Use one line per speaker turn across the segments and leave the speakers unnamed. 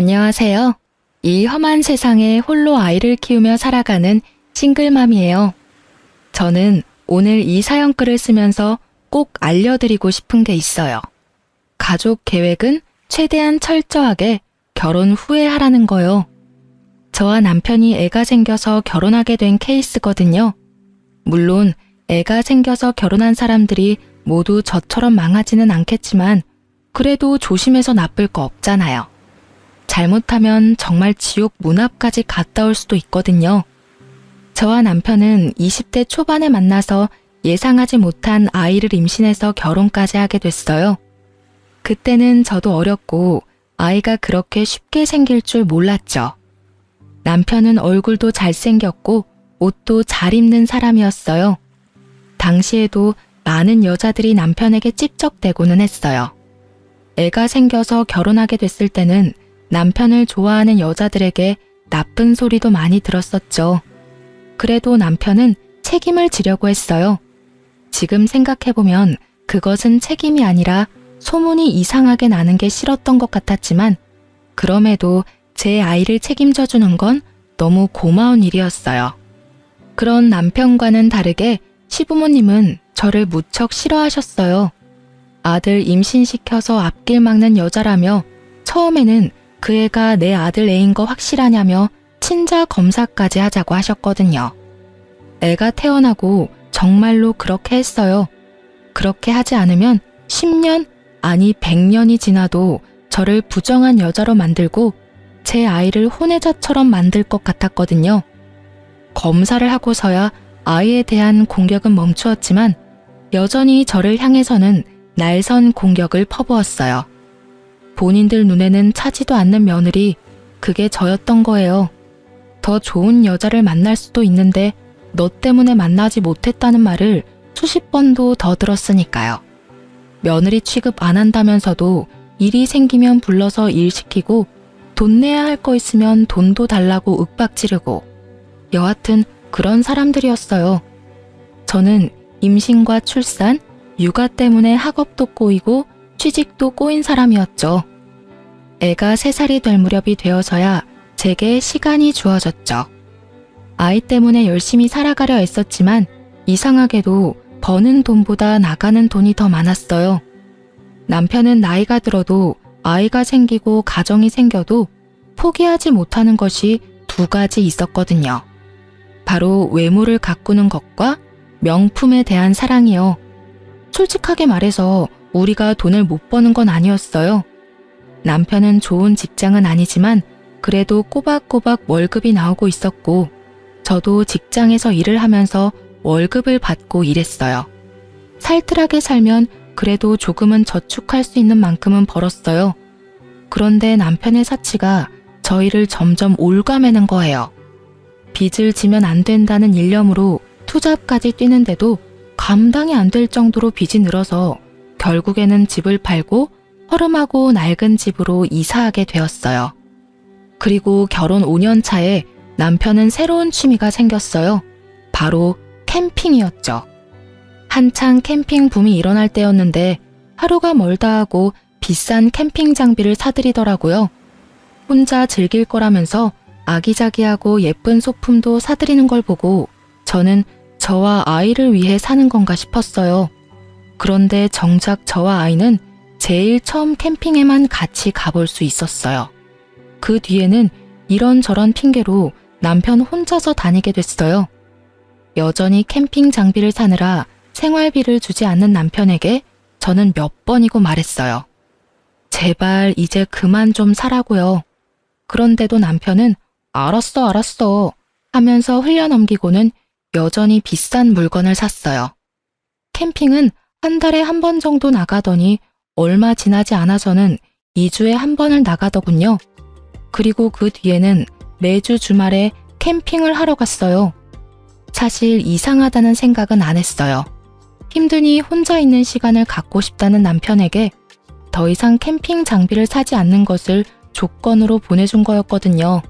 안녕하세요. 이 험한 세상에 홀로 아이를 키우며 살아가는 싱글맘이에요. 저는 오늘 이 사연글을 쓰면서 꼭 알려드리고 싶은 게 있어요. 가족 계획은 최대한 철저하게 결혼 후에 하라는 거요. 저와 남편이 애가 생겨서 결혼하게 된 케이스거든요. 물론 애가 생겨서 결혼한 사람들이 모두 저처럼 망하지는 않겠지만 그래도 조심해서 나쁠 거 없잖아요. 잘못하면 정말 지옥 문 앞까지 갔다 올 수도 있거든요. 저와 남편은 20대 초반에 만나서 예상하지 못한 아이를 임신해서 결혼까지 하게 됐어요. 그때는 저도 어렸고 아이가 그렇게 쉽게 생길 줄 몰랐죠. 남편은 얼굴도 잘생겼고 옷도 잘 입는 사람이었어요. 당시에도 많은 여자들이 남편에게 찝적대고는 했어요. 애가 생겨서 결혼하게 됐을 때는 남편을 좋아하는 여자들에게 나쁜 소리도 많이 들었었죠. 그래도 남편은 책임을 지려고 했어요. 지금 생각해보면 그것은 책임이 아니라 소문이 이상하게 나는 게 싫었던 것 같았지만 그럼에도 제 아이를 책임져 주는 건 너무 고마운 일이었어요. 그런 남편과는 다르게 시부모님은 저를 무척 싫어하셨어요. 아들 임신시켜서 앞길 막는 여자라며 처음에는 그 애가 내 아들 애인 거 확실하냐며 친자 검사까지 하자고 하셨거든요. 애가 태어나고 정말로 그렇게 했어요. 그렇게 하지 않으면 10년, 아니 100년이 지나도 저를 부정한 여자로 만들고 제 아이를 혼외자처럼 만들 것 같았거든요. 검사를 하고서야 아이에 대한 공격은 멈추었지만 여전히 저를 향해서는 날선 공격을 퍼부었어요. 본인들 눈에는 차지도 않는 며느리, 그게 저였던 거예요. 더 좋은 여자를 만날 수도 있는데 너 때문에 만나지 못했다는 말을 수십 번도 더 들었으니까요. 며느리 취급 안 한다면서도 일이 생기면 불러서 일 시키고 돈 내야 할 거 있으면 돈도 달라고 윽박지르고 여하튼 그런 사람들이었어요. 저는 임신과 출산, 육아 때문에 학업도 꼬이고 취직도 꼬인 사람이었죠. 애가 3살이 될 무렵이 되어서야 제게 시간이 주어졌죠. 아이 때문에 열심히 살아가려 했었지만 이상하게도 버는 돈보다 나가는 돈이 더 많았어요. 남편은 나이가 들어도 아이가 생기고 가정이 생겨도 포기하지 못하는 것이 2가지 있었거든요. 바로 외모를 가꾸는 것과 명품에 대한 사랑이요. 솔직하게 말해서 우리가 돈을 못 버는 건 아니었어요. 남편은 좋은 직장은 아니지만 그래도 꼬박꼬박 월급이 나오고 있었고 저도 직장에서 일을 하면서 월급을 받고 일했어요. 살뜰하게 살면 그래도 조금은 저축할 수 있는 만큼은 벌었어요. 그런데 남편의 사치가 저희를 점점 올가매는 거예요. 빚을 지면 안 된다는 일념으로 투잡까지 뛰는데도 감당이 안 될 정도로 빚이 늘어서 결국에는 집을 팔고 허름하고 낡은 집으로 이사하게 되었어요. 그리고 결혼 5년 차에 남편은 새로운 취미가 생겼어요. 바로 캠핑이었죠. 한창 캠핑 붐이 일어날 때였는데 하루가 멀다 하고 비싼 캠핑 장비를 사들이더라고요. 혼자 즐길 거라면서 아기자기하고 예쁜 소품도 사들이는 걸 보고 저는 저와 아이를 위해 사는 건가 싶었어요. 그런데 정작 저와 아이는 제일 처음 캠핑에만 같이 가볼 수 있었어요. 그 뒤에는 이런저런 핑계로 남편 혼자서 다니게 됐어요. 여전히 캠핑 장비를 사느라 생활비를 주지 않는 남편에게 저는 몇 번이고 말했어요. 제발 이제 그만 좀 사라고요. 그런데도 남편은 알았어 하면서 흘려넘기고는 여전히 비싼 물건을 샀어요. 캠핑은 한 달에 1번 정도 나가더니 얼마 지나지 않아서는 2주에 1번을 나가더군요. 그리고 그 뒤에는 매주 주말에 캠핑을 하러 갔어요. 사실 이상하다는 생각은 안 했어요. 힘드니 혼자 있는 시간을 갖고 싶다는 남편에게 더 이상 캠핑 장비를 사지 않는 것을 조건으로 보내준 거였거든요.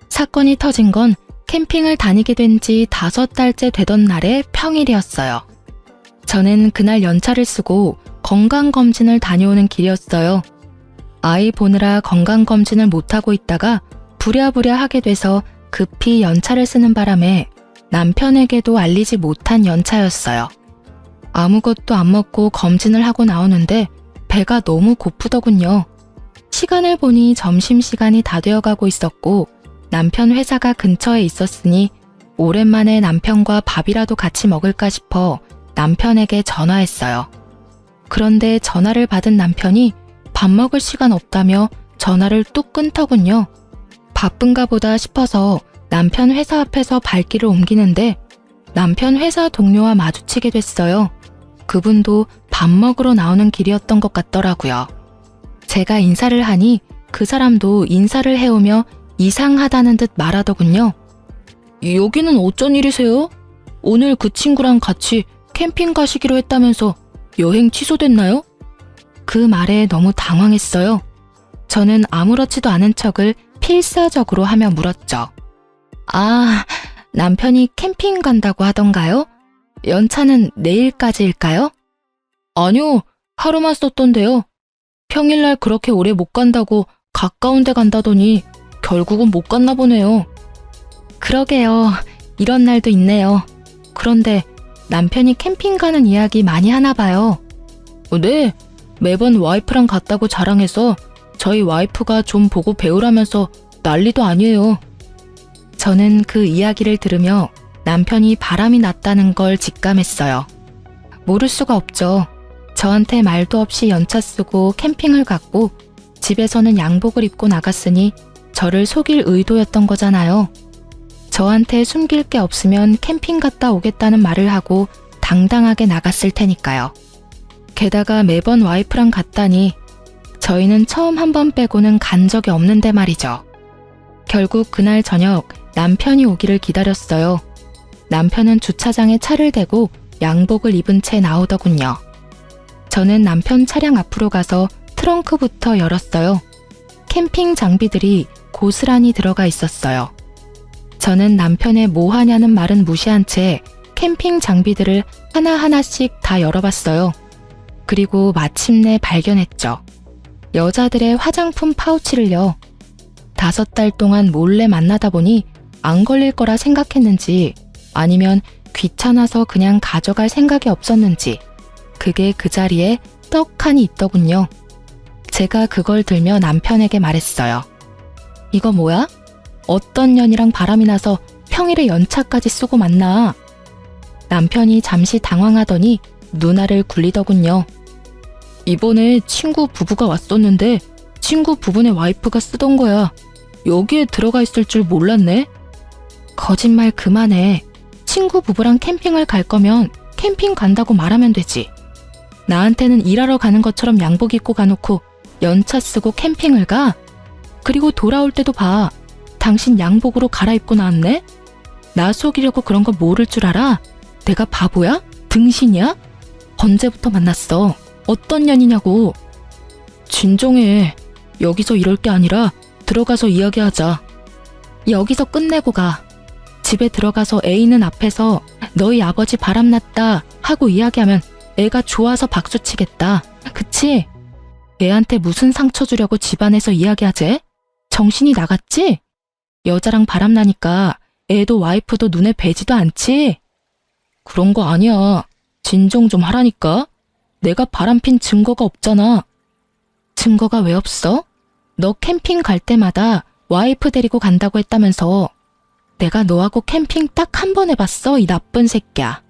사건이 터진 건 캠핑을 다니게 된 지 5달째 되던 날의 평일이었어요. 저는 그날 연차를 쓰고 건강검진을 다녀오는 길이었어요. 아이 보느라 건강검진을 못하고 있다가 부랴부랴 하게 돼서 급히 연차를 쓰는 바람에 남편에게도 알리지 못한 연차였어요. 아무것도 안 먹고 검진을 하고 나오는데 배가 너무 고프더군요. 시간을 보니 점심시간이 다 되어가고 있었고 남편 회사가 근처에 있었으니 오랜만에 남편과 밥이라도 같이 먹을까 싶어 남편에게 전화했어요. 그런데 전화를 받은 남편이 밥 먹을 시간 없다며 전화를 뚝 끊더군요. 바쁜가 보다 싶어서 남편 회사 앞에서 발길을 옮기는데 남편 회사 동료와 마주치게 됐어요. 그분도 밥 먹으러 나오는 길이었던 것 같더라고요. 제가 인사를 하니 그 사람도 인사를 해오며 이상하다는 듯 말하더군요. 여기는 어쩐 일이세요? 오늘 그 친구랑 같이 캠핑 가시기로 했다면서 여행 취소됐나요? 그 말에 너무 당황했어요. 저는 아무렇지도 않은 척을 필사적으로 하며 물었죠. 아, 남편이 캠핑 간다고 하던가요? 연차는 내일까지일까요? 아니요, 하루만 썼던데요. 평일날 그렇게 오래 못 간다고 가까운 데 간다더니 결국은 못 갔나 보네요. 그러게요. 이런 날도 있네요. 그런데 남편이 캠핑 가는 이야기 많이 하나 봐요. 네, 매번 와이프랑 갔다고 자랑해서 저희 와이프가 좀 보고 배우라면서 난리도 아니에요. 저는 그 이야기를 들으며 남편이 바람이 났다는 걸 직감했어요. 모를 수가 없죠. 저한테 말도 없이 연차 쓰고 캠핑을 갔고 집에서는 양복을 입고 나갔으니 저를 속일 의도였던 거잖아요. 저한테 숨길 게 없으면 캠핑 갔다 오겠다는 말을 하고 당당하게 나갔을 테니까요. 게다가 매번 와이프랑 갔다니 저희는 처음 한 번 빼고는 간 적이 없는데 말이죠. 결국 그날 저녁 남편이 오기를 기다렸어요. 남편은 주차장에 차를 대고 양복을 입은 채 나오더군요. 저는 남편 차량 앞으로 가서 트렁크부터 열었어요. 캠핑 장비들이 고스란히 들어가 있었어요. 저는 남편의 뭐 하냐는 말은 무시한 채 캠핑 장비들을 하나하나씩 다 열어봤어요. 그리고 마침내 발견했죠. 여자들의 화장품 파우치를요. 5달 동안 몰래 만나다 보니 안 걸릴 거라 생각했는지 아니면 귀찮아서 그냥 가져갈 생각이 없었는지 그게 그 자리에 떡하니 있더군요. 제가 그걸 들며 남편에게 말했어요. 이거 뭐야? 어떤 년이랑 바람이 나서 평일에 연차까지 쓰고 만나. 남편이 잠시 당황하더니 누나를 굴리더군요. 이번에 친구 부부가 왔었는데 친구 부부네 와이프가 쓰던 거야. 여기에 들어가 있을 줄 몰랐네. 거짓말 그만해. 친구 부부랑 캠핑을 갈 거면 캠핑 간다고 말하면 되지. 나한테는 일하러 가는 것처럼 양복 입고 가놓고 연차 쓰고 캠핑을 가? 그리고 돌아올 때도 봐. 당신 양복으로 갈아입고 나왔네? 나 속이려고 그런 거 모를 줄 알아? 내가 바보야? 등신이야? 언제부터 만났어? 어떤 년이냐고. 진정해. 여기서 이럴 게 아니라 들어가서 이야기하자. 여기서 끝내고 가. 집에 들어가서 애 있는 앞에서 너희 아버지 바람났다 하고 이야기하면 애가 좋아서 박수치겠다. 그치? 애한테 무슨 상처 주려고 집안에서 이야기하재? 정신이 나갔지? 여자랑 바람나니까 애도 와이프도 눈에 뵈지도 않지? 그런 거 아니야. 진정 좀 하라니까. 내가 바람핀 증거가 없잖아. 증거가 왜 없어? 너 캠핑 갈 때마다 와이프 데리고 간다고 했다면서. 내가 너하고 캠핑 딱 한 번 해봤어, 이 나쁜 새끼야.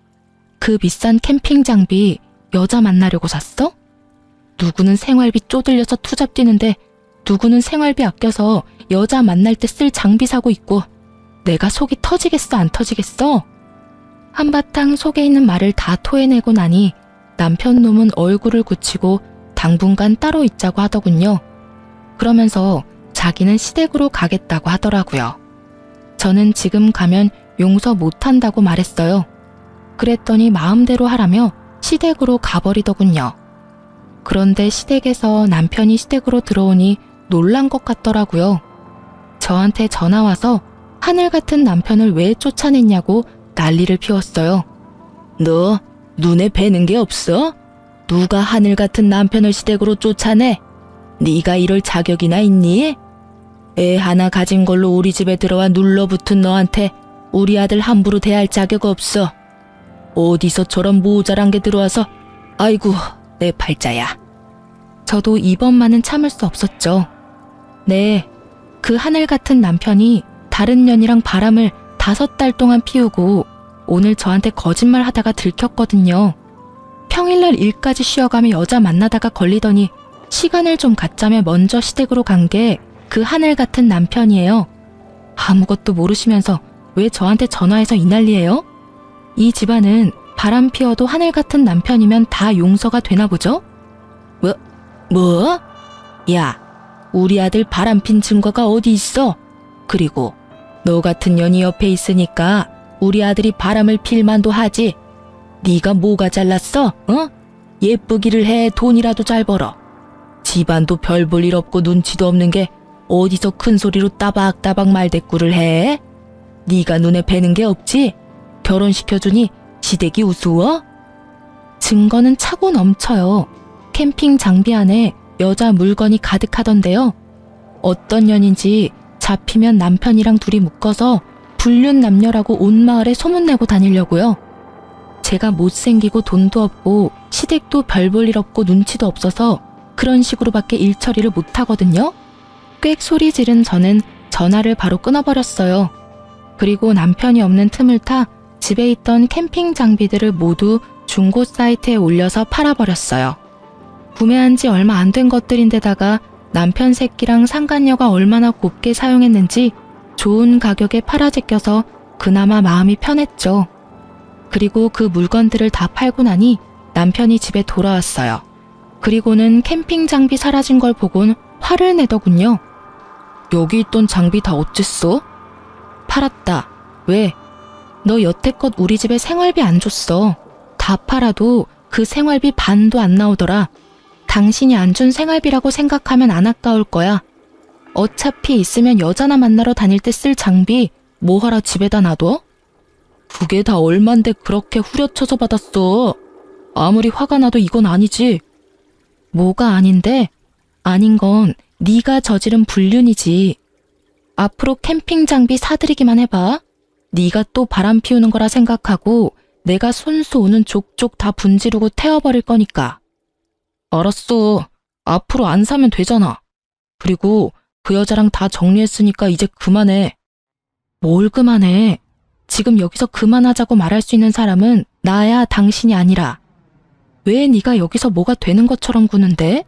그 비싼 캠핑 장비 여자 만나려고 샀어? 누구는 생활비 쪼들려서 투잡 뛰는데 누구는 생활비 아껴서 여자 만날 때 쓸 장비 사고 있고 내가 속이 터지겠어 안 터지겠어? 한바탕 속에 있는 말을 다 토해내고 나니 남편 놈은 얼굴을 굳히고 당분간 따로 있자고 하더군요. 그러면서 자기는 시댁으로 가겠다고 하더라고요. 저는 지금 가면 용서 못한다고 말했어요. 그랬더니 마음대로 하라며 시댁으로 가버리더군요. 그런데 시댁에서 남편이 시댁으로 들어오니 놀란 것 같더라고요. 저한테 전화와서 하늘 같은 남편을 왜 쫓아냈냐고 난리를 피웠어요. 너 눈에 뵈는 게 없어? 누가 하늘 같은 남편을 시댁으로 쫓아내? 네가 이럴 자격이나 있니? 애 하나 가진 걸로 우리 집에 들어와 눌러붙은 너한테 우리 아들 함부로 대할 자격 없어. 어디서 저런 모자란 게 들어와서 아이고 내 팔자야. 저도 이번만은 참을 수 없었죠. 네, 그 하늘 같은 남편이 다른 년이랑 바람을 5달 동안 피우고 오늘 저한테 거짓말 하다가 들켰거든요. 평일날 일까지 쉬어가며 여자 만나다가 걸리더니 시간을 좀 갖자며 먼저 시댁으로 간 게 그 하늘 같은 남편이에요. 아무것도 모르시면서 왜 저한테 전화해서 이 난리예요? 이 집안은 바람 피워도 하늘 같은 남편이면 다 용서가 되나 보죠? 뭐? 야, 우리 아들 바람핀 증거가 어디 있어? 그리고 너 같은 년이 옆에 있으니까 우리 아들이 바람을 필 만도 하지. 네가 뭐가 잘났어? 어? 예쁘기를 해. 돈이라도 잘 벌어. 집안도 별 볼 일 없고 눈치도 없는 게 어디서 큰 소리로 따박따박 말대꾸를 해? 네가 눈에 뵈는 게 없지? 결혼시켜주니 시댁이 우스워? 증거는 차고 넘쳐요. 캠핑 장비 안에 여자 물건이 가득하던데요. 어떤 년인지 잡히면 남편이랑 둘이 묶어서 불륜 남녀라고 온 마을에 소문내고 다니려고요. 제가 못생기고 돈도 없고 시댁도 별 볼 일 없고 눈치도 없어서 그런 식으로밖에 일 처리를 못하거든요. 꽥 소리 지른 저는 전화를 바로 끊어버렸어요. 그리고 남편이 없는 틈을 타 집에 있던 캠핑 장비들을 모두 중고 사이트에 올려서 팔아버렸어요. 구매한 지 얼마 안 된 것들인데다가 남편 새끼랑 상간녀가 얼마나 곱게 사용했는지 좋은 가격에 팔아제껴서 그나마 마음이 편했죠. 그리고 그 물건들을 다 팔고 나니 남편이 집에 돌아왔어요. 그리고는 캠핑 장비 사라진 걸 보곤 화를 내더군요. 여기 있던 장비 다 어쨌어? 팔았다. 왜? 너 여태껏 우리 집에 생활비 안 줬어. 다 팔아도 그 생활비 반도 안 나오더라. 당신이 안 준 생활비라고 생각하면 안 아까울 거야. 어차피 있으면 여자나 만나러 다닐 때 쓸 장비 뭐하러 집에다 놔둬? 그게 다 얼만데 그렇게 후려쳐서 받았어. 아무리 화가 나도 이건 아니지. 뭐가 아닌데? 아닌 건 네가 저지른 불륜이지. 앞으로 캠핑 장비 사들이기만 해봐. 네가 또 바람 피우는 거라 생각하고 내가 손수 오는 족족 다 분지르고 태워버릴 거니까. 알았어. 앞으로 안 사면 되잖아. 그리고 그 여자랑 다 정리했으니까 이제 그만해. 뭘 그만해? 지금 여기서 그만하자고 말할 수 있는 사람은 나야 당신이 아니라. 왜 네가 여기서 뭐가 되는 것처럼 구는데?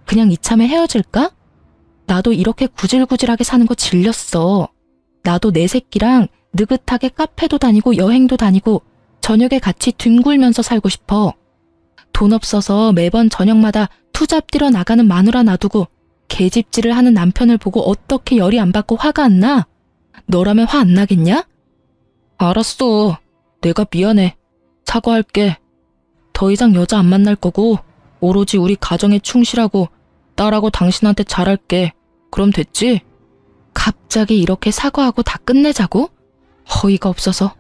그냥 이참에 헤어질까? 나도 이렇게 구질구질하게 사는 거 질렸어. 나도 내 새끼랑 느긋하게 카페도 다니고 여행도 다니고 저녁에 같이 뒹굴면서 살고 싶어. 돈 없어서 매번 저녁마다 투잡 뛰러 나가는 마누라 놔두고 개집질을 하는 남편을 보고 어떻게 열이 안 받고 화가 안 나? 너라면 화 안 나겠냐? 알았어. 내가 미안해. 사과할게. 더 이상 여자 안 만날 거고 오로지 우리 가정에 충실하고 딸하고 당신한테 잘할게. 그럼 됐지? 갑자기 이렇게 사과하고 다 끝내자고? 어이가 없어서.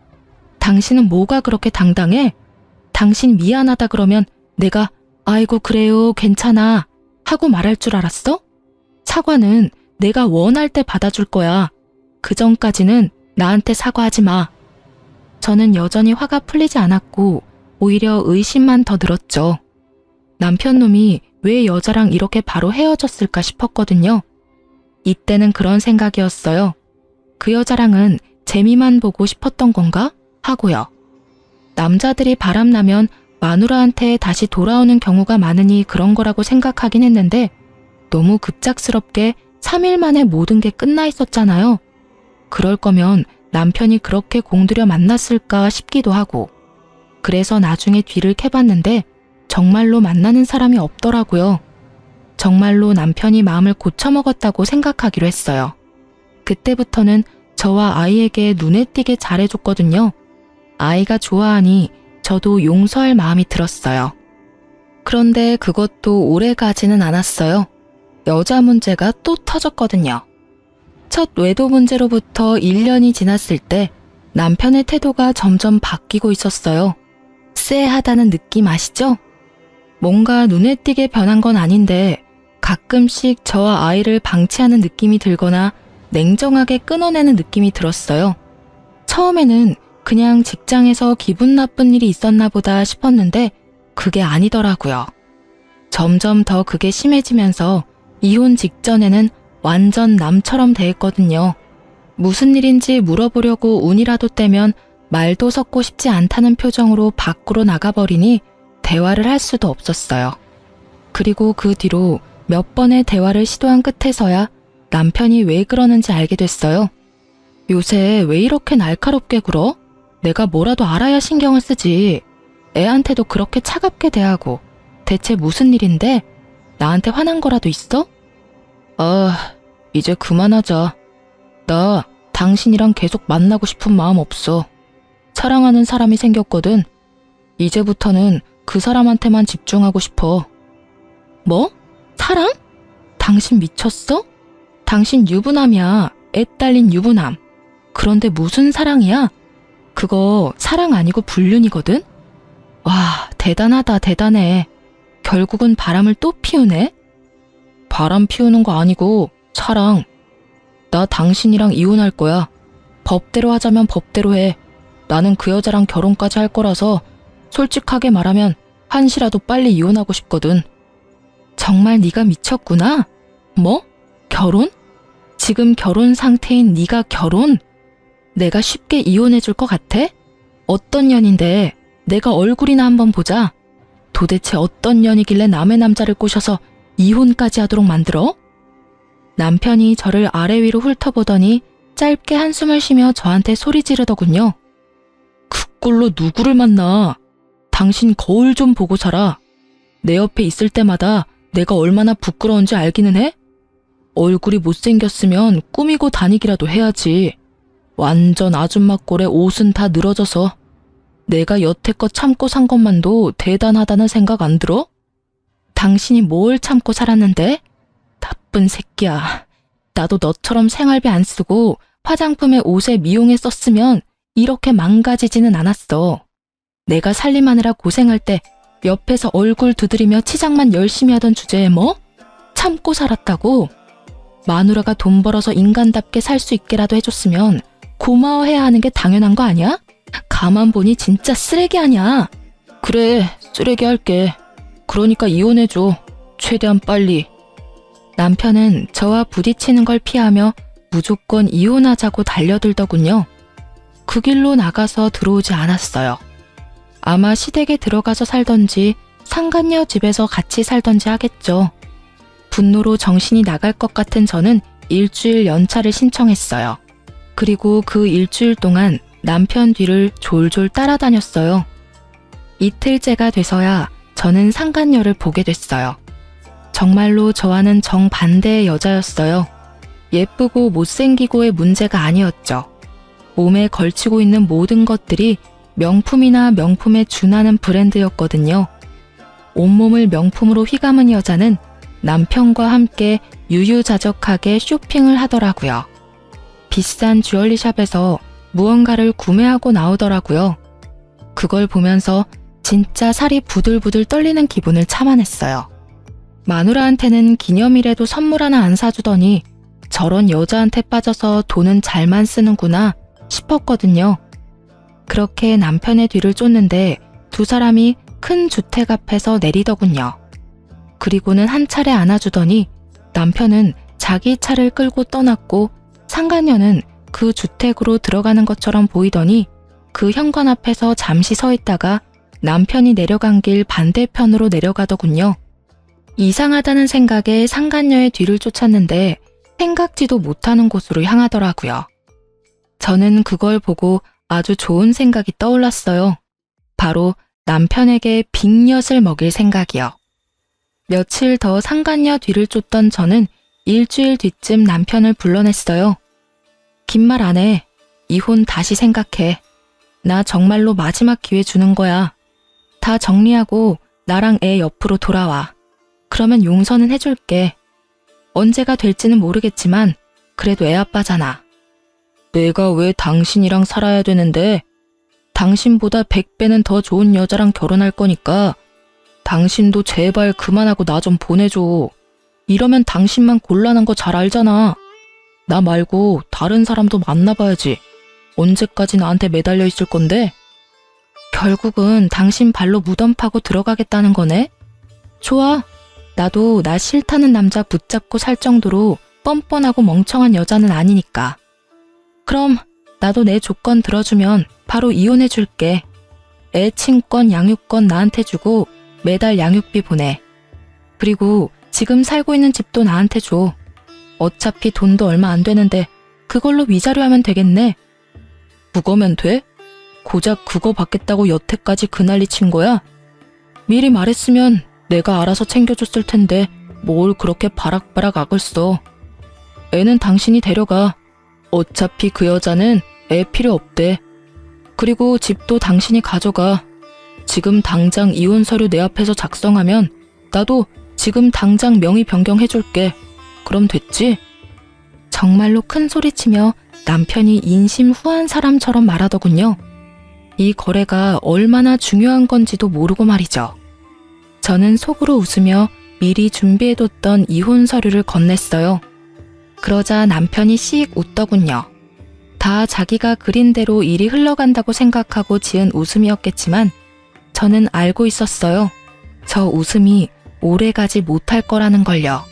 당신은 뭐가 그렇게 당당해? 당신 미안하다 그러면 내가 아이고 그래요 괜찮아 하고 말할 줄 알았어? 사과는 내가 원할 때 받아줄 거야. 그 전까지는 나한테 사과하지 마. 저는 여전히 화가 풀리지 않았고 오히려 의심만 더 들었죠. 남편 놈이 왜 여자랑 이렇게 바로 헤어졌을까 싶었거든요. 이때는 그런 생각이었어요. 그 여자랑은 재미만 보고 싶었던 건가? 하고요. 남자들이 바람나면 마누라한테 다시 돌아오는 경우가 많으니 그런 거라고 생각하긴 했는데 너무 급작스럽게 3일 만에 모든 게 끝나 있었잖아요. 그럴 거면 남편이 그렇게 공들여 만났을까 싶기도 하고. 그래서 나중에 뒤를 캐봤는데 정말로 만나는 사람이 없더라고요. 정말로 남편이 마음을 고쳐먹었다고 생각하기로 했어요. 그때부터는 저와 아이에게 눈에 띄게 잘해줬거든요. 아이가 좋아하니 저도 용서할 마음이 들었어요. 그런데 그것도 오래 가지는 않았어요. 여자 문제가 또 터졌거든요. 첫 외도 문제로부터 1년이 지났을 때 남편의 태도가 점점 바뀌고 있었어요. 쎄하다는 느낌 아시죠? 뭔가 눈에 띄게 변한 건 아닌데 가끔씩 저와 아이를 방치하는 느낌이 들거나 냉정하게 끊어내는 느낌이 들었어요. 처음에는 그냥 직장에서 기분 나쁜 일이 있었나 보다 싶었는데 그게 아니더라고요. 점점 더 그게 심해지면서 이혼 직전에는 완전 남처럼 대했거든요. 무슨 일인지 물어보려고 운이라도 떼면 말도 섞고 싶지 않다는 표정으로 밖으로 나가버리니 대화를 할 수도 없었어요. 그리고 그 뒤로 몇 번의 대화를 시도한 끝에서야 남편이 왜 그러는지 알게 됐어요. 요새 왜 이렇게 날카롭게 굴어? 내가 뭐라도 알아야 신경을 쓰지. 애한테도 그렇게 차갑게 대하고 대체 무슨 일인데? 나한테 화난 거라도 있어? 이제 그만하자. 나 당신이랑 계속 만나고 싶은 마음 없어. 사랑하는 사람이 생겼거든. 이제부터는 그 사람한테만 집중하고 싶어. 뭐? 사랑? 당신 미쳤어? 당신 유부남이야. 애 딸린 유부남. 그런데 무슨 사랑이야? 그거 사랑 아니고 불륜이거든? 와, 대단하다, 대단해. 결국은 바람을 또 피우네? 바람 피우는 거 아니고 사랑. 나 당신이랑 이혼할 거야. 법대로 하자면 법대로 해. 나는 그 여자랑 결혼까지 할 거라서 솔직하게 말하면 한시라도 빨리 이혼하고 싶거든. 정말 네가 미쳤구나? 뭐? 결혼? 지금 결혼 상태인 네가 결혼? 내가 쉽게 이혼해 줄 것 같아? 어떤 년인데? 내가 얼굴이나 한번 보자. 도대체 어떤 년이길래 남의 남자를 꼬셔서 이혼까지 하도록 만들어? 남편이 저를 아래 위로 훑어보더니 짧게 한숨을 쉬며 저한테 소리 지르더군요. 그 꼴로 누구를 만나? 당신 거울 좀 보고 살아. 내 옆에 있을 때마다 내가 얼마나 부끄러운지 알기는 해? 얼굴이 못생겼으면 꾸미고 다니기라도 해야지. 완전 아줌마 꼴에 옷은 다 늘어져서. 내가 여태껏 참고 산 것만도 대단하다는 생각 안 들어? 당신이 뭘 참고 살았는데? 나쁜 새끼야. 나도 너처럼 생활비 안 쓰고 화장품에 옷에 미용에 썼으면 이렇게 망가지지는 않았어. 내가 살림하느라 고생할 때 옆에서 얼굴 두드리며 치장만 열심히 하던 주제에 뭐? 참고 살았다고? 마누라가 돈 벌어서 인간답게 살 수 있게라도 해줬으면 고마워해야 하는 게 당연한 거 아니야? 가만 보니 진짜 쓰레기 아니야. 그래, 쓰레기 할게. 그러니까 이혼해줘. 최대한 빨리. 남편은 저와 부딪히는 걸 피하며 무조건 이혼하자고 달려들더군요. 그 길로 나가서 들어오지 않았어요. 아마 시댁에 들어가서 살던지 상간녀 집에서 같이 살던지 하겠죠. 분노로 정신이 나갈 것 같은 저는 일주일 연차를 신청했어요. 그리고 그 일주일 동안 남편 뒤를 졸졸 따라다녔어요. 이틀째가 돼서야 저는 상간녀를 보게 됐어요. 정말로 저와는 정반대의 여자였어요. 예쁘고 못생기고의 문제가 아니었죠. 몸에 걸치고 있는 모든 것들이 명품이나 명품에 준하는 브랜드였거든요. 온몸을 명품으로 휘감은 여자는 남편과 함께 유유자적하게 쇼핑을 하더라고요. 비싼 주얼리샵에서 무언가를 구매하고 나오더라고요. 그걸 보면서 진짜 살이 부들부들 떨리는 기분을 참아냈어요. 마누라한테는 기념일에도 선물 하나 안 사주더니 저런 여자한테 빠져서 돈은 잘만 쓰는구나 싶었거든요. 그렇게 남편의 뒤를 쫓는데 두 사람이 큰 주택 앞에서 내리더군요. 그리고는 한 차례 안아주더니 남편은 자기 차를 끌고 떠났고 상간녀는 그 주택으로 들어가는 것처럼 보이더니 그 현관 앞에서 잠시 서 있다가 남편이 내려간 길 반대편으로 내려가더군요. 이상하다는 생각에 상간녀의 뒤를 쫓았는데 생각지도 못하는 곳으로 향하더라고요. 저는 그걸 보고 아주 좋은 생각이 떠올랐어요. 바로 남편에게 빅엿을 먹일 생각이요. 며칠 더 상간녀 뒤를 쫓던 저는 일주일 뒤쯤 남편을 불러냈어요. 긴 말 안 해. 이혼 다시 생각해. 나 정말로 마지막 기회 주는 거야. 다 정리하고 나랑 애 옆으로 돌아와. 그러면 용서는 해줄게. 언제가 될지는 모르겠지만 그래도 애 아빠잖아. 내가 왜 당신이랑 살아야 되는데? 당신보다 100배는 더 좋은 여자랑 결혼할 거니까 당신도 제발 그만하고 나 좀 보내줘. 이러면 당신만 곤란한 거 잘 알잖아. 나 말고 다른 사람도 만나봐야지. 언제까지 나한테 매달려 있을 건데? 결국은 당신 발로 무덤 파고 들어가겠다는 거네? 좋아. 나도 나 싫다는 남자 붙잡고 살 정도로 뻔뻔하고 멍청한 여자는 아니니까. 그럼 나도 내 조건 들어주면 바로 이혼해 줄게. 애 친권, 양육권 나한테 주고 매달 양육비 보내. 그리고 지금 살고 있는 집도 나한테 줘. 어차피 돈도 얼마 안 되는데 그걸로 위자료 하면 되겠네. 그거면 돼? 고작 그거 받겠다고 여태까지 그 난리 친 거야? 미리 말했으면 내가 알아서 챙겨줬을 텐데 뭘 그렇게 바락바락 악을 써. 애는 당신이 데려가. 어차피 그 여자는 애 필요 없대. 그리고 집도 당신이 가져가. 지금 당장 이혼 서류 내 앞에서 작성하면 나도 지금 당장 명의 변경해줄게. 그럼 됐지? 정말로 큰 소리치며 남편이 인심후한 사람처럼 말하더군요. 이 거래가 얼마나 중요한 건지도 모르고 말이죠. 저는 속으로 웃으며 미리 준비해뒀던 이혼 서류를 건넸어요. 그러자 남편이 씩 웃더군요. 다 자기가 그린 대로 일이 흘러간다고 생각하고 지은 웃음이었겠지만 저는 알고 있었어요. 저 웃음이 오래가지 못할 거라는 걸요.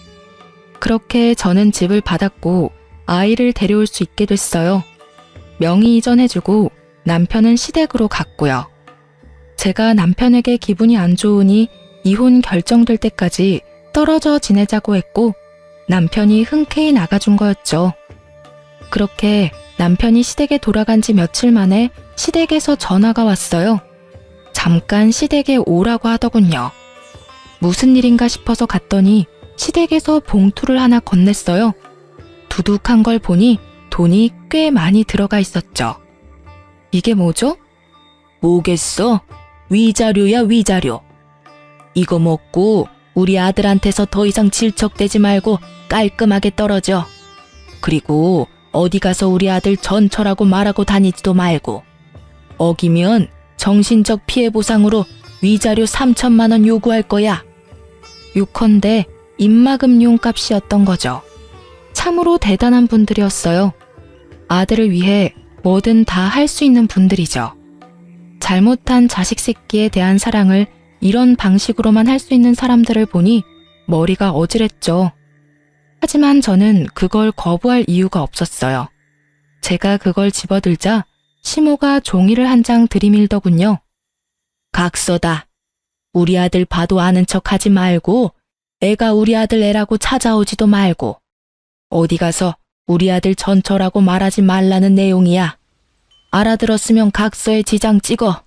그렇게 저는 집을 받았고 아이를 데려올 수 있게 됐어요. 명의 이전해주고 남편은 시댁으로 갔고요. 제가 남편에게 기분이 안 좋으니 이혼 결정될 때까지 떨어져 지내자고 했고 남편이 흔쾌히 나가준 거였죠. 그렇게 남편이 시댁에 돌아간 지 며칠 만에 시댁에서 전화가 왔어요. 잠깐 시댁에 오라고 하더군요. 무슨 일인가 싶어서 갔더니 시댁에서 봉투를 하나 건넸어요. 두둑한 걸 보니 돈이 꽤 많이 들어가 있었죠. 이게 뭐죠? 뭐겠어? 위자료야, 위자료. 이거 먹고 우리 아들한테서 더 이상 질척대지 말고 깔끔하게 떨어져. 그리고 어디 가서 우리 아들 전처라고 말하고 다니지도 말고. 어기면 정신적 피해 보상으로 위자료 3천만 원 요구할 거야. 요컨대 입막음용 값이었던 거죠. 참으로 대단한 분들이었어요. 아들을 위해 뭐든 다 할 수 있는 분들이죠. 잘못한 자식 새끼에 대한 사랑을 이런 방식으로만 할 수 있는 사람들을 보니 머리가 어지랬죠. 하지만 저는 그걸 거부할 이유가 없었어요. 제가 그걸 집어들자 시모가 종이를 한 장 들이밀더군요. 각서다. 우리 아들 봐도 아는 척 하지 말고 애가 우리 아들 애라고 찾아오지도 말고 어디 가서 우리 아들 전처라고 말하지 말라는 내용이야. 알아들었으면 각서에 지장 찍어.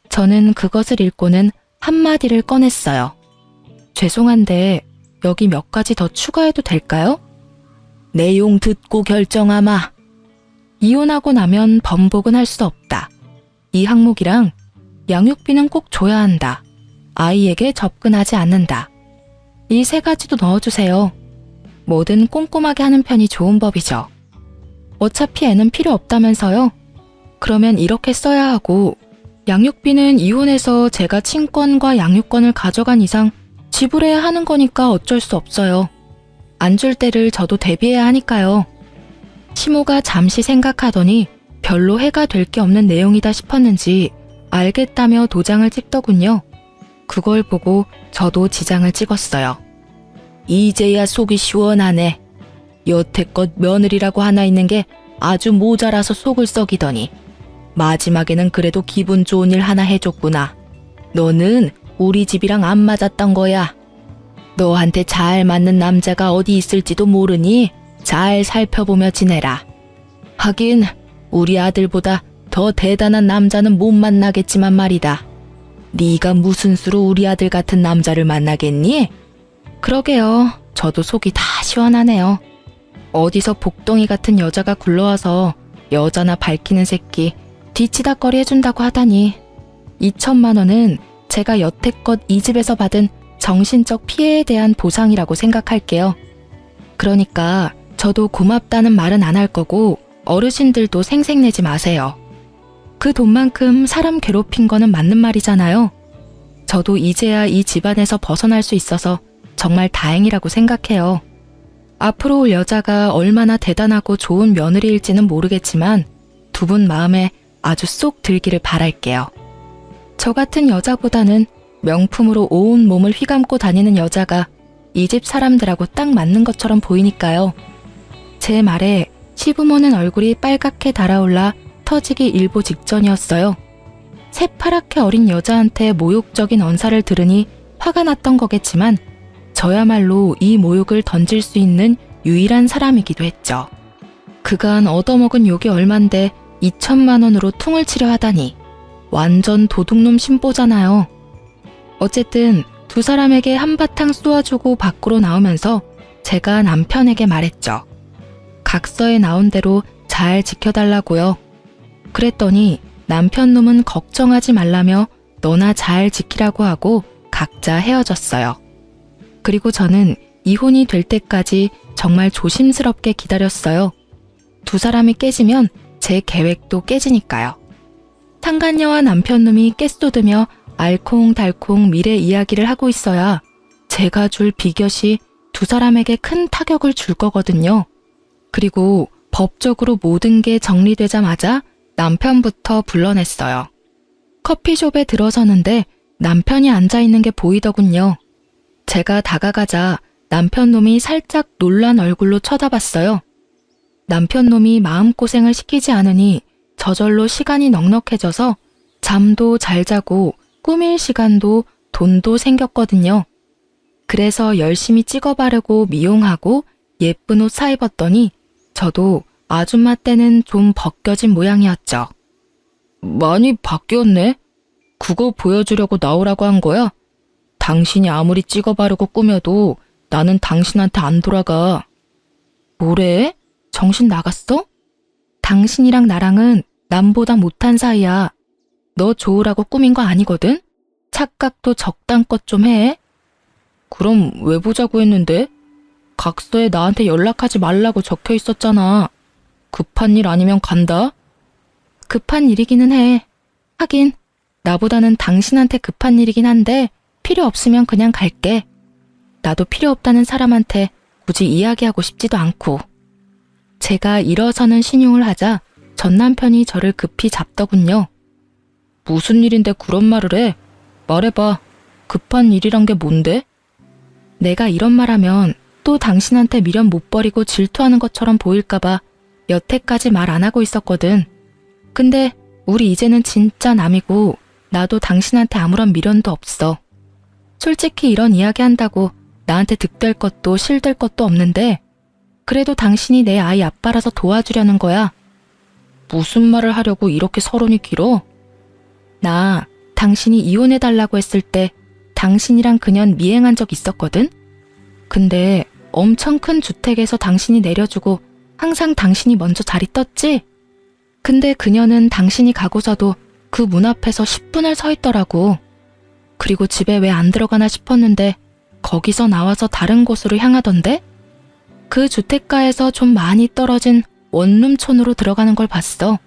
저는 그것을 읽고는 한마디를 꺼냈어요. 죄송한데 여기 몇 가지 더 추가해도 될까요? 내용 듣고 결정하마. 이혼하고 나면 번복은 할 수 없다. 이 항목이랑 양육비는 꼭 줘야 한다. 아이에게 접근하지 않는다. 이 세 가지도 넣어주세요. 뭐든 꼼꼼하게 하는 편이 좋은 법이죠. 어차피 애는 필요 없다면서요? 그러면 이렇게 써야 하고 양육비는 이혼해서 제가 친권과 양육권을 가져간 이상 지불해야 하는 거니까 어쩔 수 없어요. 안 줄 때를 저도 대비해야 하니까요. 시모가 잠시 생각하더니 별로 해가 될 게 없는 내용이다 싶었는지 알겠다며 도장을 찍더군요. 그걸 보고 저도 지장을 찍었어요. 이제야 속이 시원하네. 여태껏 며느리라고 하나 있는 게 아주 모자라서 속을 썩이더니 마지막에는 그래도 기분 좋은 일 하나 해줬구나. 너는 우리 집이랑 안 맞았던 거야. 너한테 잘 맞는 남자가 어디 있을지도 모르니 잘 살펴보며 지내라. 하긴 우리 아들보다 더 대단한 남자는 못 만나겠지만 말이다. 네가 무슨 수로 우리 아들 같은 남자를 만나겠니? 그러게요. 저도 속이 다 시원하네요. 어디서 복덩이 같은 여자가 굴러와서 여자나 밝히는 새끼 뒤치다거리 해준다고 하다니. 2천만 원은 제가 여태껏 이 집에서 받은 정신적 피해에 대한 보상이라고 생각할게요. 그러니까 저도 고맙다는 말은 안 할 거고 어르신들도 생색내지 마세요. 그 돈만큼 사람 괴롭힌 거는 맞는 말이잖아요. 저도 이제야 이 집안에서 벗어날 수 있어서 정말 다행이라고 생각해요. 앞으로 올 여자가 얼마나 대단하고 좋은 며느리일지는 모르겠지만 두 분 마음에 아주 쏙 들기를 바랄게요. 저 같은 여자보다는 명품으로 온 몸을 휘감고 다니는 여자가 이 집 사람들하고 딱 맞는 것처럼 보이니까요. 제 말에 시부모는 얼굴이 빨갛게 달아올라 터지기 일보 직전이었어요. 새파랗게 어린 여자한테 모욕적인 언사를 들으니 화가 났던 거겠지만 저야말로 이 모욕을 던질 수 있는 유일한 사람이기도 했죠. 그간 얻어먹은 욕이 얼만데 2천만 원으로 퉁을 치려 하다니 완전 도둑놈 신보잖아요. 어쨌든 두 사람에게 한바탕 쏘아주고 밖으로 나오면서 제가 남편에게 말했죠. 각서에 나온 대로 잘 지켜달라고요. 그랬더니 남편 놈은 걱정하지 말라며 너나 잘 지키라고 하고 각자 헤어졌어요. 그리고 저는 이혼이 될 때까지 정말 조심스럽게 기다렸어요. 두 사람이 깨지면 제 계획도 깨지니까요. 상간녀와 남편 놈이 깨쏟으며 알콩달콩 미래 이야기를 하고 있어야 제가 줄 비곁이 두 사람에게 큰 타격을 줄 거거든요. 그리고 법적으로 모든 게 정리되자마자 남편부터 불러냈어요. 커피숍에 들어서는데 남편이 앉아있는 게 보이더군요. 제가 다가가자 남편 놈이 살짝 놀란 얼굴로 쳐다봤어요. 남편 놈이 마음고생을 시키지 않으니 저절로 시간이 넉넉해져서 잠도 잘 자고 꾸밀 시간도 돈도 생겼거든요. 그래서 열심히 찍어 바르고 미용하고 예쁜 옷 사입었더니 저도 아줌마 때는 좀 벗겨진 모양이었죠. 많이 바뀌었네? 그거 보여주려고 나오라고 한 거야? 당신이 아무리 찍어 바르고 꾸며도 나는 당신한테 안 돌아가. 뭐래? 정신 나갔어? 당신이랑 나랑은 남보다 못한 사이야. 너 좋으라고 꾸민 거 아니거든? 착각도 적당껏 좀 해. 그럼 왜 보자고 했는데? 각서에 나한테 연락하지 말라고 적혀 있었잖아. 급한 일 아니면 간다? 급한 일이기는 해. 하긴 나보다는 당신한테 급한 일이긴 한데 필요 없으면 그냥 갈게. 나도 필요 없다는 사람한테 굳이 이야기하고 싶지도 않고. 제가 일어서는 신용을 하자 전 남편이 저를 급히 잡더군요. 무슨 일인데 그런 말을 해? 말해봐. 급한 일이란 게 뭔데? 내가 이런 말하면 또 당신한테 미련 못 버리고 질투하는 것처럼 보일까봐 여태까지 말 안 하고 있었거든. 근데 우리 이제는 진짜 남이고 나도 당신한테 아무런 미련도 없어. 솔직히 이런 이야기 한다고 나한테 득될 것도 실될 것도 없는데 그래도 당신이 내 아이 아빠라서 도와주려는 거야. 무슨 말을 하려고 이렇게 서론이 길어? 나 당신이 이혼해달라고 했을 때 당신이랑 그년 미행한 적 있었거든? 근데 엄청 큰 주택에서 당신이 내려주고 항상 당신이 먼저 자리 떴지? 근데 그녀는 당신이 가고서도 그 문 앞에서 10분을 서 있더라고. 그리고 집에 왜 안 들어가나 싶었는데 거기서 나와서 다른 곳으로 향하던데? 그 주택가에서 좀 많이 떨어진 원룸촌으로 들어가는 걸 봤어.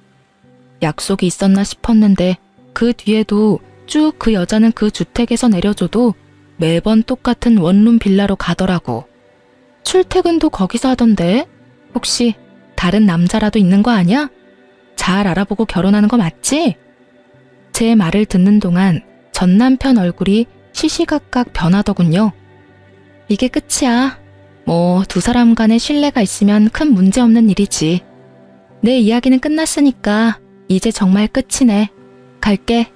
약속이 있었나 싶었는데 그 뒤에도 쭉 그 여자는 그 주택에서 내려줘도 매번 똑같은 원룸 빌라로 가더라고. 출퇴근도 거기서 하던데 혹시 다른 남자라도 있는 거 아니야? 잘 알아보고 결혼하는 거 맞지? 제 말을 듣는 동안 전 남편 얼굴이 시시각각 변하더군요. 이게 끝이야. 뭐 두 사람 간의 신뢰가 있으면 큰 문제 없는 일이지. 내 이야기는 끝났으니까 이제 정말 끝이네. 갈게.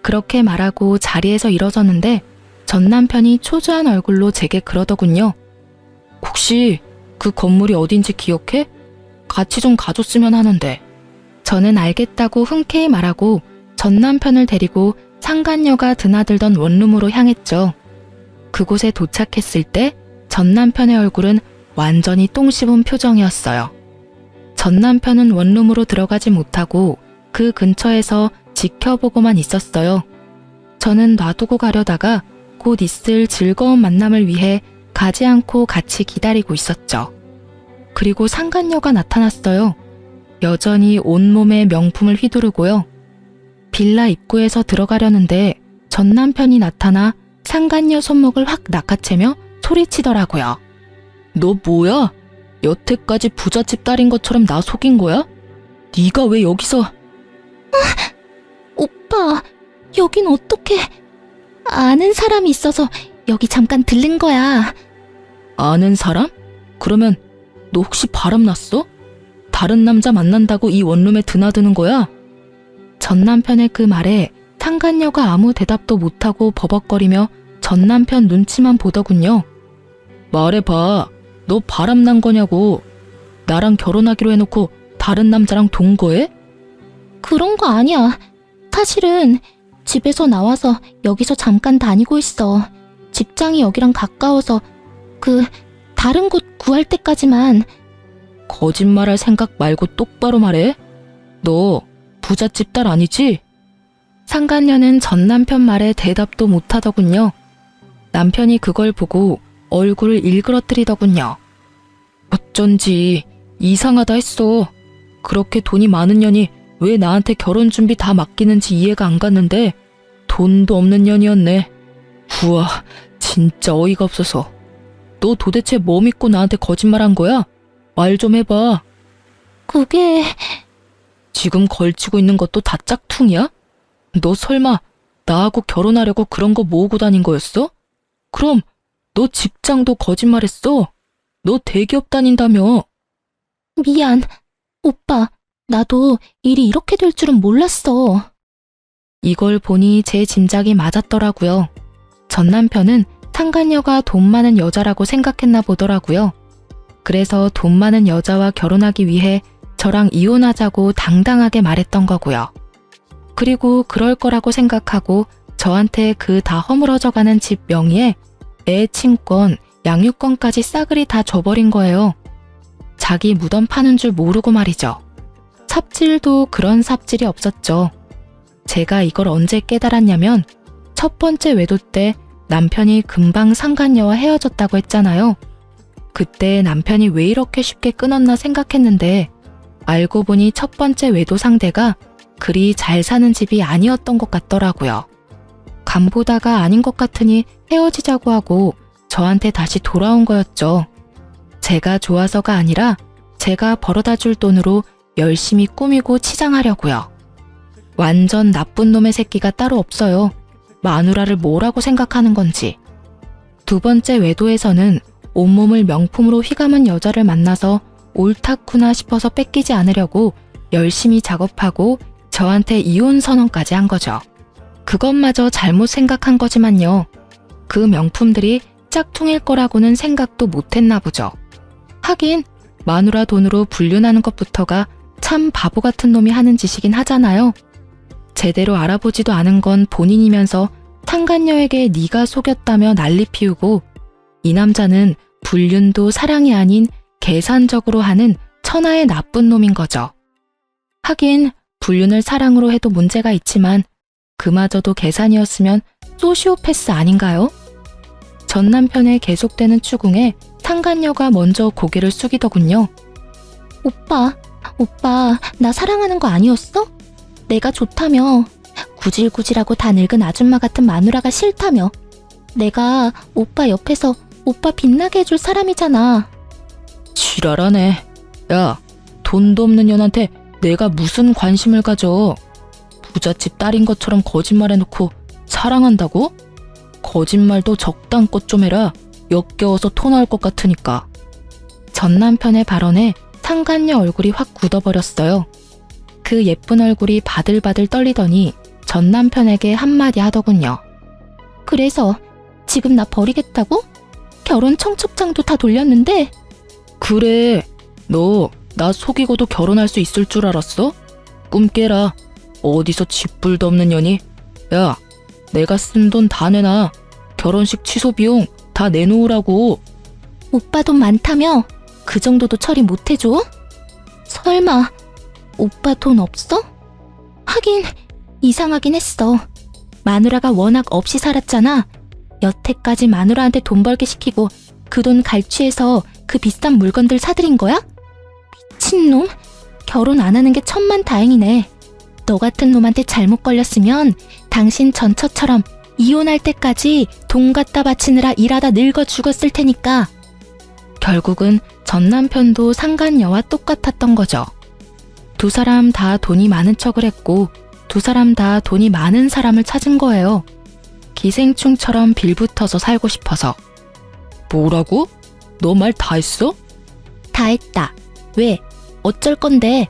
그렇게 말하고 자리에서 일어서는데 전 남편이 초조한 얼굴로 제게 그러더군요. 혹시 그 건물이 어딘지 기억해? 같이 좀 가줬으면 하는데. 저는 알겠다고 흔쾌히 말하고 전 남편을 데리고 상간녀가 드나들던 원룸으로 향했죠. 그곳에 도착했을 때 전 남편의 얼굴은 완전히 똥 씹은 표정이었어요. 전 남편은 원룸으로 들어가지 못하고 그 근처에서 지켜보고만 있었어요. 저는 놔두고 가려다가 곧 있을 즐거운 만남을 위해 가지 않고 같이 기다리고 있었죠. 그리고 상간녀가 나타났어요. 여전히 온몸에 명품을 휘두르고요. 빌라 입구에서 들어가려는데 전 남편이 나타나 상간녀 손목을 확 낚아채며 소리치더라고요. 너 뭐야? 여태까지 부잣집 딸인 것처럼 나 속인 거야? 네가 왜 여기서?
오빠, 여긴 어떻게? 아는 사람이 있어서 여기 잠깐 들른 거야.
아는 사람? 그러면 너 혹시 바람났어? 다른 남자 만난다고 이 원룸에 드나드는 거야? 전 남편의 그 말에 상간녀가 아무 대답도 못하고 버벅거리며 전 남편 눈치만 보더군요. 말해봐. 너 바람난 거냐고. 나랑 결혼하기로 해놓고 다른 남자랑 동거해?
그런 거 아니야. 사실은 집에서 나와서 여기서 잠깐 다니고 있어. 직장이 여기랑 가까워서 다른 곳 구할 때까지만.
거짓말할 생각 말고 똑바로 말해. 너 부잣집 딸 아니지? 상간녀는 전 남편 말에 대답도 못하더군요. 남편이 그걸 보고 얼굴을 일그러뜨리더군요. 어쩐지 이상하다 했어. 그렇게 돈이 많은 년이 왜 나한테 결혼 준비 다 맡기는지 이해가 안 갔는데 돈도 없는 년이었네. 우와, 진짜 어이가 없어서. 너 도대체 뭐 믿고 나한테 거짓말한 거야? 말 좀 해봐.
그게...
지금 걸치고 있는 것도 다 짝퉁이야? 너 설마 나하고 결혼하려고 그런 거 모으고 다닌 거였어? 그럼 너 직장도 거짓말했어. 너 대기업 다닌다며.
미안. 오빠, 나도 일이 이렇게 될 줄은 몰랐어.
이걸 보니 제 짐작이 맞았더라고요. 전 남편은 상간녀가 돈 많은 여자라고 생각했나 보더라고요. 그래서 돈 많은 여자와 결혼하기 위해 저랑 이혼하자고 당당하게 말했던 거고요. 그리고 그럴 거라고 생각하고 저한테 그 다 허물어져가는 집 명의에 애 친권, 양육권까지 싸그리 다 줘버린 거예요. 자기 무덤 파는 줄 모르고 말이죠. 삽질도 그런 삽질이 없었죠. 제가 이걸 언제 깨달았냐면 첫 번째 외도 때 남편이 금방 상간녀와 헤어졌다고 했잖아요. 그때 남편이 왜 이렇게 쉽게 끊었나 생각했는데 알고 보니 첫 번째 외도 상대가 그리 잘 사는 집이 아니었던 것 같더라고요. 간보다가 아닌 것 같으니 헤어지자고 하고 저한테 다시 돌아온 거였죠. 제가 좋아서가 아니라 제가 벌어다 줄 돈으로 열심히 꾸미고 치장하려고요. 완전 나쁜 놈의 새끼가 따로 없어요. 마누라를 뭐라고 생각하는 건지. 두 번째 외도에서는 온몸을 명품으로 휘감은 여자를 만나서 옳다구나 싶어서 뺏기지 않으려고 열심히 작업하고 저한테 이혼 선언까지 한 거죠. 그것마저 잘못 생각한 거지만요. 그 명품들이 짝퉁일 거라고는 생각도 못했나 보죠. 하긴 마누라 돈으로 불륜하는 것부터가 참 바보 같은 놈이 하는 짓이긴 하잖아요. 제대로 알아보지도 않은 건 본인이면서 상간녀에게 네가 속였다며 난리 피우고 이 남자는 불륜도 사랑이 아닌 계산적으로 하는 천하의 나쁜 놈인 거죠. 하긴 불륜을 사랑으로 해도 문제가 있지만 그마저도 계산이었으면 소시오패스 아닌가요? 전 남편의 계속되는 추궁에 상간녀가 먼저 고개를 숙이더군요.
오빠, 나 사랑하는 거 아니었어? 내가 좋다며. 구질구질하고 다 늙은 아줌마 같은 마누라가 싫다며. 내가 오빠 옆에서 오빠 빛나게 해줄 사람이잖아.
지랄하네. 야, 돈도 없는 년한테 내가 무슨 관심을 가져. 부잣집 딸인 것처럼 거짓말해놓고 사랑한다고? 거짓말도 적당껏 좀 해라. 역겨워서 토 나올 것 같으니까. 전 남편의 발언에 상간녀 얼굴이 확 굳어버렸어요. 그 예쁜 얼굴이 바들바들 떨리더니 전 남편에게 한마디 하더군요.
그래서 지금 나 버리겠다고? 결혼 청첩장도 다 돌렸는데.
그래, 너 나 속이고도 결혼할 수 있을 줄 알았어? 꿈 깨라. 어디서 쥐뿔도 없는 년이. 야, 내가 쓴 돈 다 내놔. 결혼식 취소 비용 다 내놓으라고.
오빠 돈 많다며? 그 정도도 처리 못해줘? 설마 오빠 돈 없어? 하긴 이상하긴 했어. 마누라가 워낙 없이 살았잖아. 여태까지 마누라한테 돈 벌게 시키고 그 돈 갈취해서 그 비싼 물건들 사들인 거야? 미친놈. 결혼 안 하는 게 천만다행이네. 너 같은 놈한테 잘못 걸렸으면 당신 전처처럼 이혼할 때까지 돈 갖다 바치느라 일하다 늙어 죽었을 테니까.
결국은 전 남편도 상간녀와 똑같았던 거죠. 두 사람 다 돈이 많은 척을 했고 두 사람 다 돈이 많은 사람을 찾은 거예요. 기생충처럼 빌붙어서 살고 싶어서. 뭐라고? 너 말 다 했어?
다 했다. 왜? 어쩔 건데?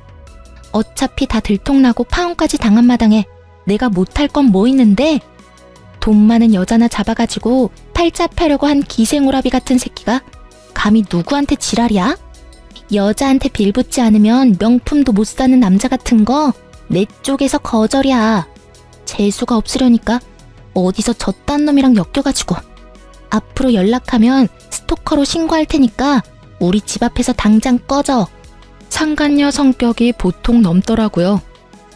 어차피 다 들통나고 파혼까지 당한 마당에 내가 못할 건 뭐 있는데? 돈 많은 여자나 잡아가지고 팔자 패려고 한 기생오라비 같은 새끼가 감히 누구한테 지랄이야? 여자한테 빌붙지 않으면 명품도 못 사는 남자 같은 거 내 쪽에서 거절이야. 재수가 없으려니까 어디서 저딴 놈이랑 엮여가지고. 앞으로 연락하면 스토커로 신고할 테니까 우리 집 앞에서 당장 꺼져.
상간녀 성격이 보통 넘더라고요.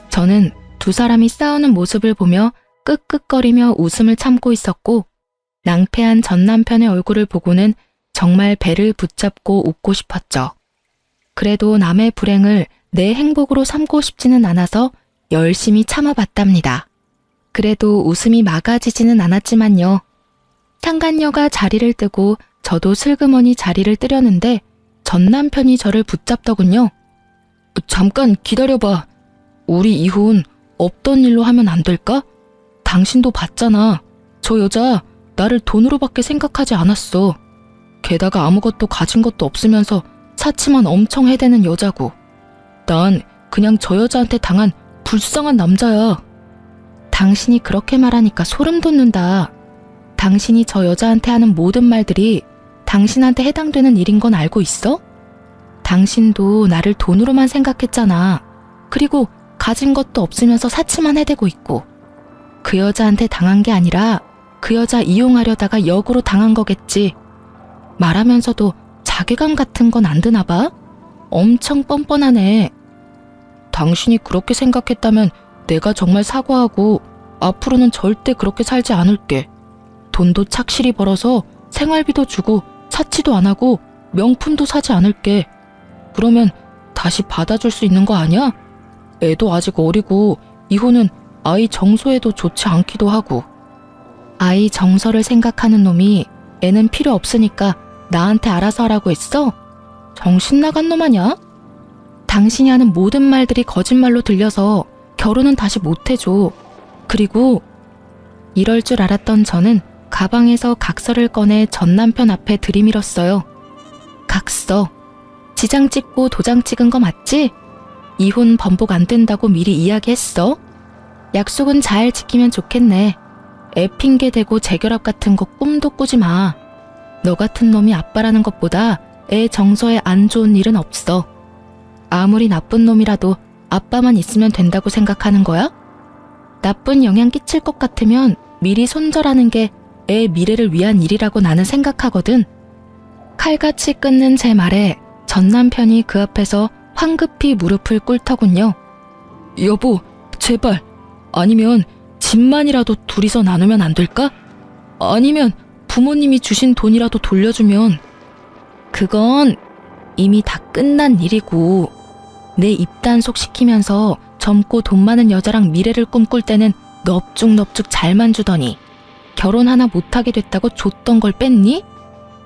저는 두 사람이 싸우는 모습을 보며 끄끄거리며 웃음을 참고 있었고 낭패한 전 남편의 얼굴을 보고는 정말 배를 붙잡고 웃고 싶었죠. 그래도 남의 불행을 내 행복으로 삼고 싶지는 않아서 열심히 참아봤답니다. 그래도 웃음이 막아지지는 않았지만요. 상간녀가 자리를 뜨고 저도 슬그머니 자리를 뜨려는데 전 남편이 저를 붙잡더군요. 잠깐 기다려봐. 우리 이혼 없던 일로 하면 안 될까? 당신도 봤잖아. 저 여자 나를 돈으로밖에 생각하지 않았어. 게다가 아무것도 가진 것도 없으면서 사치만 엄청 해대는 여자고. 난 그냥 저 여자한테 당한 불쌍한 남자야. 당신이 그렇게 말하니까 소름 돋는다. 당신이 저 여자한테 하는 모든 말들이 당신한테 해당되는 일인 건 알고 있어? 당신도 나를 돈으로만 생각했잖아. 그리고 가진 것도 없으면서 사치만 해대고 있고. 그 여자한테 당한 게 아니라 그 여자 이용하려다가 역으로 당한 거겠지. 말하면서도 자괴감 같은 건 안 드나 봐? 엄청 뻔뻔하네. 당신이 그렇게 생각했다면 내가 정말 사과하고 앞으로는 절대 그렇게 살지 않을게. 돈도 착실히 벌어서 생활비도 주고 사치도 안 하고 명품도 사지 않을게. 그러면 다시 받아줄 수 있는 거 아니야? 애도 아직 어리고 이혼은 아이 정서에도 좋지 않기도 하고. 아이 정서를 생각하는 놈이 애는 필요 없으니까 나한테 알아서 하라고 했어? 정신 나간 놈 아냐? 당신이 하는 모든 말들이 거짓말로 들려서 결혼은 다시 못 해줘. 그리고 이럴 줄 알았던 저는 가방에서 각서를 꺼내 전 남편 앞에 들이밀었어요. 각서. 지장 찍고 도장 찍은 거 맞지? 이혼 번복 안 된다고 미리 이야기했어. 약속은 잘 지키면 좋겠네. 애 핑계 대고 재결합 같은 거 꿈도 꾸지 마. 너 같은 놈이 아빠라는 것보다 애 정서에 안 좋은 일은 없어. 아무리 나쁜 놈이라도 아빠만 있으면 된다고 생각하는 거야? 나쁜 영향 끼칠 것 같으면 미리 손절하는 게 애 미래를 위한 일이라고 나는 생각하거든. 칼같이 끊는 제 말에 전 남편이 그 앞에서 황급히 무릎을 꿇더군요. 여보, 제발. 아니면 집만이라도 둘이서 나누면 안 될까? 아니면 부모님이 주신 돈이라도 돌려주면. 그건 이미 다 끝난 일이고 내 입단속 시키면서 젊고 돈 많은 여자랑 미래를 꿈꿀 때는 넙죽넙죽 잘만 주더니 결혼 하나 못하게 됐다고 줬던 걸 뺐니?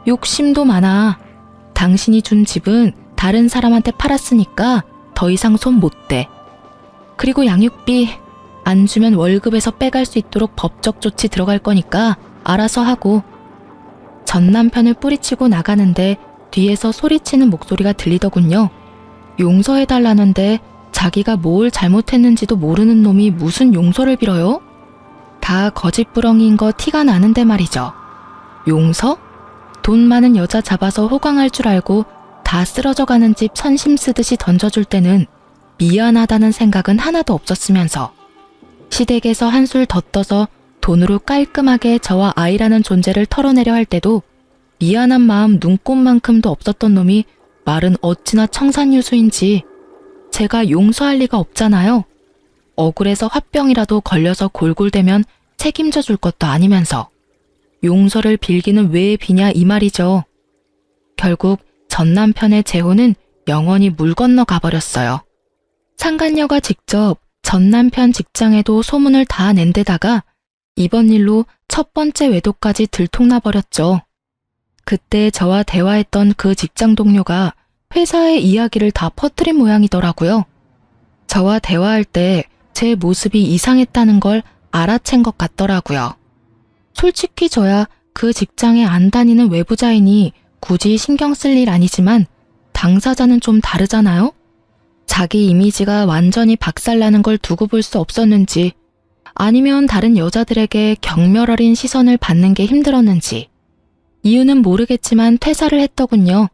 욕심도 많아. 당신이 준 집은 다른 사람한테 팔았으니까 더 이상 손 못 대. 그리고 양육비 안 주면 월급에서 빼갈 수 있도록 법적 조치 들어갈 거니까 알아서 하고. 전 남편을 뿌리치고 나가는데 뒤에서 소리치는 목소리가 들리더군요. 용서해달라는데 자기가 뭘 잘못했는지도 모르는 놈이 무슨 용서를 빌어요? 다 거짓부렁이인 거 티가 나는데 말이죠. 용서? 돈 많은 여자 잡아서 호강할 줄 알고 다 쓰러져가는 집 선심 쓰듯이 던져줄 때는 미안하다는 생각은 하나도 없었으면서 시댁에서 한술 더 떠서 돈으로 깔끔하게 저와 아이라는 존재를 털어내려 할 때도 미안한 마음 눈꼽만큼도 없었던 놈이 말은 어찌나 청산유수인지 제가 용서할 리가 없잖아요. 억울해서 화병이라도 걸려서 골골대면 책임져 줄 것도 아니면서 용서를 빌기는 왜 비냐 이 말이죠. 결국 전 남편의 재혼은 영원히 물 건너 가버렸어요. 상간녀가 직접 전 남편 직장에도 소문을 다 낸 데다가 이번 일로 첫 번째 외도까지 들통나 버렸죠. 그때 저와 대화했던 그 직장 동료가 회사의 이야기를 다 퍼뜨린 모양이더라고요. 저와 대화할 때 제 모습이 이상했다는 걸 알아챈 것 같더라고요. 솔직히 저야 그 직장에 안 다니는 외부자이니 굳이 신경 쓸 일 아니지만 당사자는 좀 다르잖아요? 자기 이미지가 완전히 박살나는 걸 두고 볼 수 없었는지 아니면 다른 여자들에게 경멸 어린 시선을 받는 게 힘들었는지 이유는 모르겠지만 퇴사를 했더군요.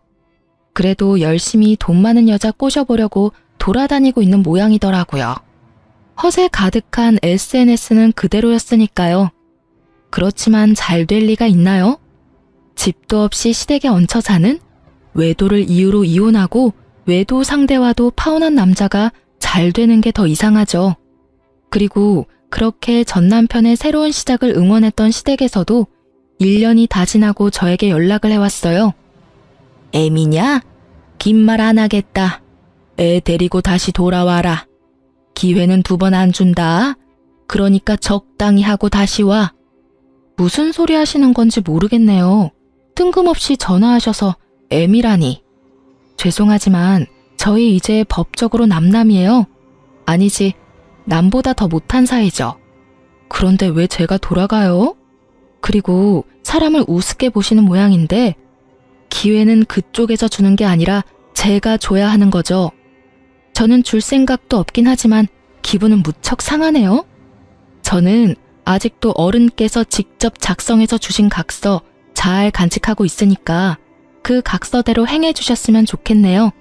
그래도 열심히 돈 많은 여자 꼬셔보려고 돌아다니고 있는 모양이더라고요. 허세 가득한 SNS는 그대로였으니까요. 그렇지만 잘 될 리가 있나요? 집도 없이 시댁에 얹혀 사는, 외도를 이유로 이혼하고 외도 상대와도 파혼한 남자가 잘 되는 게 더 이상하죠. 그리고 그렇게 전 남편의 새로운 시작을 응원했던 시댁에서도 1년이 다 지나고 저에게 연락을 해왔어요. 애미냐? 긴 말 안 하겠다. 애 데리고 다시 돌아와라. 기회는 2번 안 준다. 그러니까 적당히 하고 다시 와. 무슨 소리 하시는 건지 모르겠네요. 뜬금없이 전화하셔서 애미라니. 죄송하지만 저희 이제 법적으로 남남이에요. 아니지, 남보다 더 못한 사이죠. 그런데 왜 제가 돌아가요? 그리고 사람을 우습게 보시는 모양인데 기회는 그쪽에서 주는 게 아니라 제가 줘야 하는 거죠. 저는 줄 생각도 없긴 하지만 기분은 무척 상하네요. 저는 아직도 어른께서 직접 작성해서 주신 각서 잘 간직하고 있으니까 그 각서대로 행해 주셨으면 좋겠네요.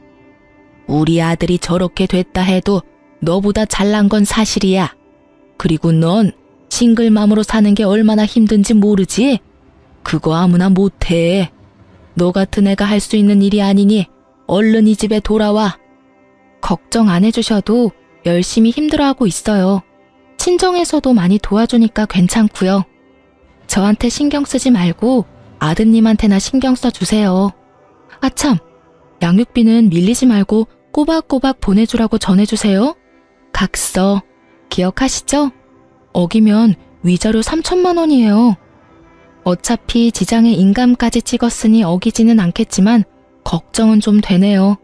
우리 아들이 저렇게 됐다 해도 너보다 잘난 건 사실이야. 그리고 넌 싱글맘으로 사는 게 얼마나 힘든지 모르지? 그거 아무나 못해. 너 같은 애가 할 수 있는 일이 아니니 얼른 이 집에 돌아와. 걱정 안 해주셔도 열심히 힘들어하고 있어요. 친정에서도 많이 도와주니까 괜찮고요. 저한테 신경 쓰지 말고 아드님한테나 신경 써주세요. 아참, 양육비는 밀리지 말고 꼬박꼬박 보내주라고 전해주세요. 각서 기억하시죠? 어기면 위자료 3천만 원이에요. 어차피 지장에 인감까지 찍었으니 어기지는 않겠지만 걱정은 좀 되네요.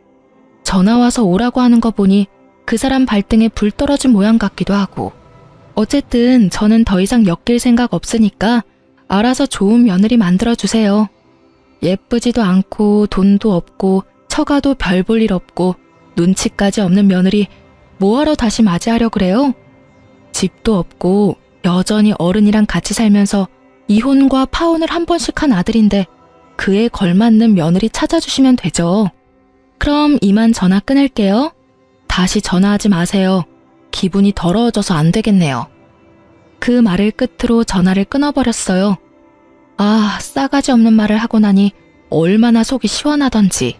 전화와서 오라고 하는 거 보니 그 사람 발등에 불 떨어진 모양 같기도 하고. 어쨌든 저는 더 이상 엮일 생각 없으니까 알아서 좋은 며느리 만들어주세요. 예쁘지도 않고 돈도 없고 처가도 별 볼 일 없고 눈치까지 없는 며느리 뭐하러 다시 맞이하려 그래요? 집도 없고 여전히 어른이랑 같이 살면서 이혼과 파혼을 한 번씩 한 아들인데 그에 걸맞는 며느리 찾아주시면 되죠. 그럼 이만 전화 끊을게요. 다시 전화하지 마세요. 기분이 더러워져서 안 되겠네요. 그 말을 끝으로 전화를 끊어버렸어요. 아, 싸가지 없는 말을 하고 나니 얼마나 속이 시원하던지.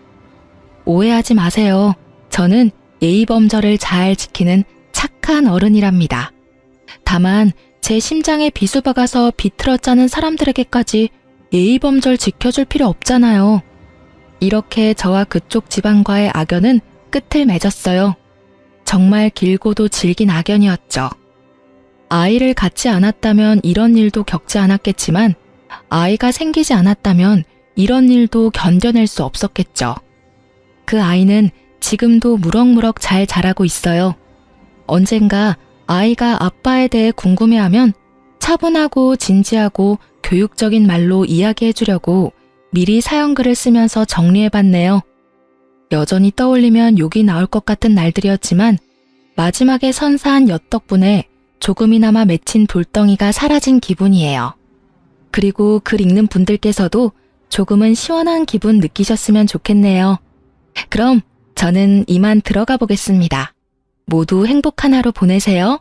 오해하지 마세요. 저는 예의범절을 잘 지키는 착한 어른이랍니다. 다만 제 심장에 비수박아서 비틀어 짜는 사람들에게까지 예의범절 지켜줄 필요 없잖아요. 이렇게 저와 그쪽 집안과의 악연은 끝을 맺었어요. 정말 길고도 질긴 악연이었죠. 아이를 갖지 않았다면 이런 일도 겪지 않았겠지만 아이가 생기지 않았다면 이런 일도 견뎌낼 수 없었겠죠. 그 아이는 지금도 무럭무럭 잘 자라고 있어요. 언젠가 아이가 아빠에 대해 궁금해하면 차분하고 진지하고 교육적인 말로 이야기해 주려고 미리 사연글을 쓰면서 정리해봤네요. 여전히 떠올리면 욕이 나올 것 같은 날들이었지만 마지막에 선사한 엿 덕분에 조금이나마 맺힌 돌덩이가 사라진 기분이에요. 그리고 글 읽는 분들께서도 조금은 시원한 기분 느끼셨으면 좋겠네요. 그럼 저는 이만 들어가 보겠습니다. 모두 행복한 하루 보내세요.